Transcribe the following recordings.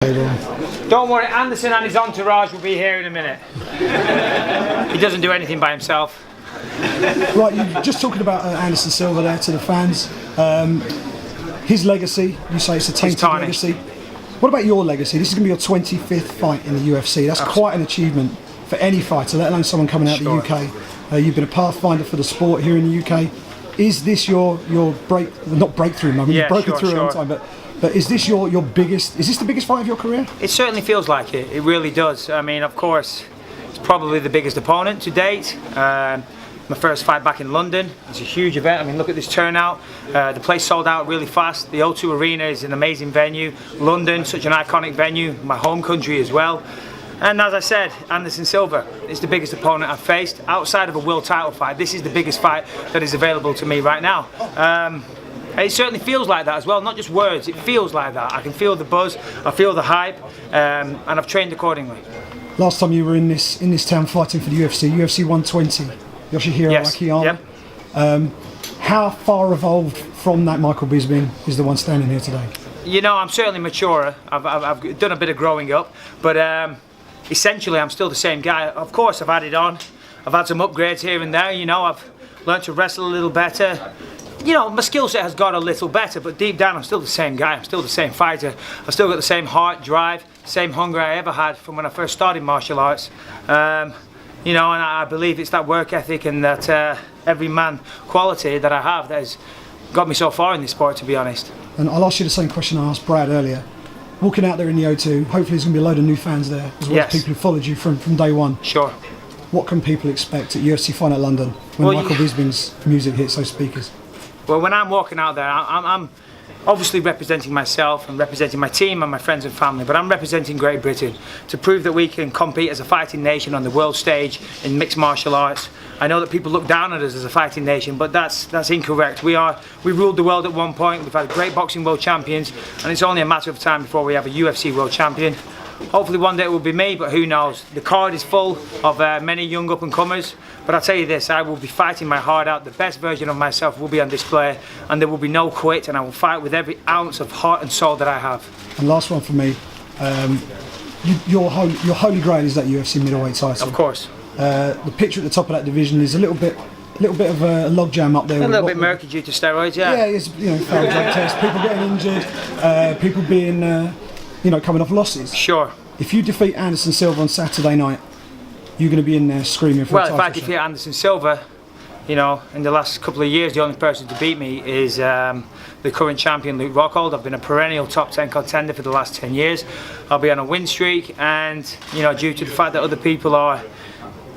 Don't worry, Anderson and his entourage will be here in a minute. He doesn't do anything by himself. Right, you're just talking about Anderson Silva there to the fans. His legacy, you say it's a tainted legacy. What about your legacy? This is going to be your 25th fight in the UFC. That's quite an achievement for any fighter, let alone someone coming out of the UK. You've been a pathfinder for the sport here in the UK. Is this your not breakthrough moment? You've broken through a long time, but is this your biggest? Is this the biggest fight of your career? It certainly feels like it. It really does. I mean, of course, it's probably the biggest opponent to date. My first fight back in London. It's a huge event. I mean, look at this turnout. The place sold out really fast. The O2 Arena is an amazing venue. London, such an iconic venue. My home country as well. And as I said, Anderson Silva is the biggest opponent I've faced. Outside of a world title fight, this is the biggest fight that is available to me right now. It certainly feels like that as well, not just words, it feels like that. I can feel the buzz, I feel the hype, and I've trained accordingly. Last time you were in this town fighting for the UFC 120, Yoshihiro Akiyama. Yep. How far evolved from that Michael Bisping is the one standing here today? You know, I'm certainly maturer. I've done a bit of growing up, but essentially I'm still the same guy. Of course, I've added on. I've had some upgrades here and there. You know, I've learned to wrestle a little better. You know, my skill set has got a little better, but deep down I'm still the same guy. I'm still the same fighter. I've still got the same heart, drive, same hunger I ever had from when I first started martial arts. You know, and I believe it's that work ethic and that every man quality that I have that has got me so far in this sport, to be honest. And I'll ask you the same question I asked Brad earlier. Walking out there in the O2, hopefully there's going to be a load of new fans there, as well as people who followed you from day one. Sure. What can people expect at UFC Fight Night London when Michael Bisping's music hits those speakers? Well, when I'm walking out there, I'm obviously representing myself and representing my team and my friends and family, but I'm representing Great Britain to prove that we can compete as a fighting nation on the world stage in mixed martial arts. I know that people look down at us as a fighting nation, but that's incorrect. We ruled the world at one point. We've had great boxing world champions, and it's only a matter of time before we have a UFC world champion. Hopefully one day it will be me, but who knows. The card is full of many young up-and-comers, but I'll tell you this, I will be fighting my heart out. The best version of myself will be on display, and there will be no quit, and I will fight with every ounce of heart and soul that I have. And last one for me, your holy grail is that UFC middleweight title. Of course. The picture at the top of that division is a little bit of a logjam up there. A little bit murky due to steroids, yeah. Yeah, it's, you know, failed drug tests, people getting injured, people being... you know, coming off losses. Sure. If you defeat Anderson Silva on Saturday night, you're going to be in there screaming for a title. Well, if I defeat Anderson Silva, you know, in the last couple of years, the only person to beat me is the current champion, Luke Rockhold. I've been a perennial top 10 contender for the last 10 years. I'll be on a win streak, and, you know, due to the fact that other people are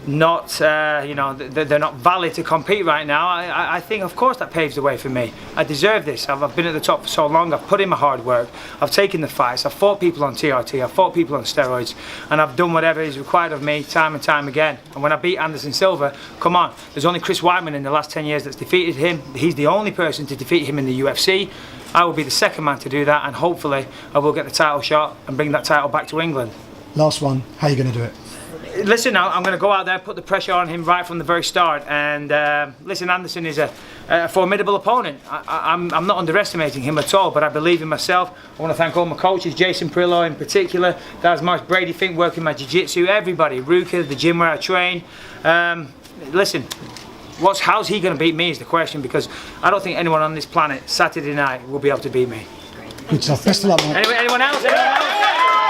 not, you know, they're not valid to compete right now, I think, of course, that paves the way for me. I deserve this. I've been at the top for so long. I've put in my hard work. I've taken the fights. I've fought people on TRT. I've fought people on steroids, and I've done whatever is required of me time and time again. And when I beat Anderson Silva, come on, there's only Chris Weidman in the last 10 years that's defeated him. He's the only person to defeat him in the UFC. I will be the second man to do that, and hopefully I will get the title shot and bring that title back to England. Last one, how are you going to do it? Listen, I'm going to go out there, put the pressure on him right from the very start, and listen, Anderson is a formidable opponent. I'm not underestimating him at all, but I believe in myself. I want to thank all my coaches, Jason Perillo in particular, Daz Marsh, Brady Fink working my jiu-jitsu, everybody, Ruka, the gym where I train. Listen, how's he going to beat me is the question, because I don't think anyone on this planet Saturday night will be able to beat me. Good stuff. Best of luck, mate. Anyone else? Anyone else?